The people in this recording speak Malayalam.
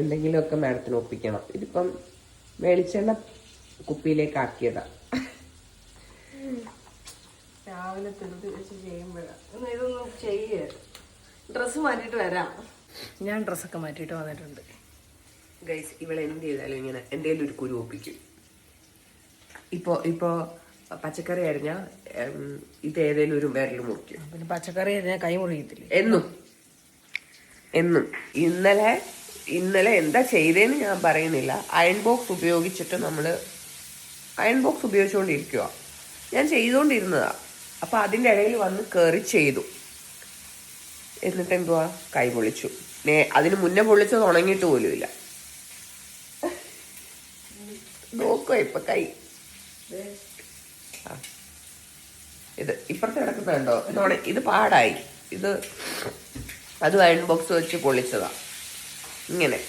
എന്തെങ്കിലുമൊക്കെ മാഡത്തിന് ഒപ്പിക്കണം. ഇതിപ്പം വെളിച്ചെണ്ണ കുപ്പിയിലേക്ക് ആക്കിയതാ. രാവിലെ തിരുത്തി വെച്ച് ചെയ്യുമ്പോഴാണ് ഇതൊന്നും ചെയ്യേ. ഡ്രസ്സ് മാറ്റിയിട്ട് വരാം. ഞാൻ ഡ്രസ്സൊക്കെ മാറ്റിയിട്ട് വന്നിട്ടുണ്ട്. ഗൈസ്, ഇവളെ എന്ത് ചെയ്താലും ഇങ്ങനെ എന്തെങ്കിലും ഒരു കുരു ഒപ്പിക്കും. ഇപ്പോ പച്ചക്കറി അരിഞ്ഞാൽ ഇത് ഏതെങ്കിലും ഒരു വിരൽ മുറിക്കും. പിന്നെ പച്ചക്കറി അരിഞ്ഞാൽ കൈ മുറിയത്തില്ലേ? എന്നും ഇന്നലെ എന്താ ചെയ്തേന്ന് ഞാൻ പറയുന്നില്ല. അയൺ ബോക്സ് ഉപയോഗിച്ചുകൊണ്ടിരിക്കുക. ഞാൻ ചെയ്തുകൊണ്ടിരുന്നതാ. അപ്പൊ അതിൻ്റെ ഇടയിൽ വന്ന് കയറി ചെയ്തു. എന്നിട്ട് എന്തുവാ, കൈ പൊള്ളിച്ചു. അതിന് മുന്നേ പൊള്ളിച്ചത് ഉണങ്ങിയിട്ട് പോലും ഇല്ല. നോക്കുക ഇപ്പൊ കൈ. ഇത് ഇപ്പുറത്തെ കിടക്കുന്നുണ്ടോ? ഇത് പാടായി. അത് അയൺ ബോക്സ് വെച്ച് പൊള്ളിച്ചതാ. ഇങ്ങനെ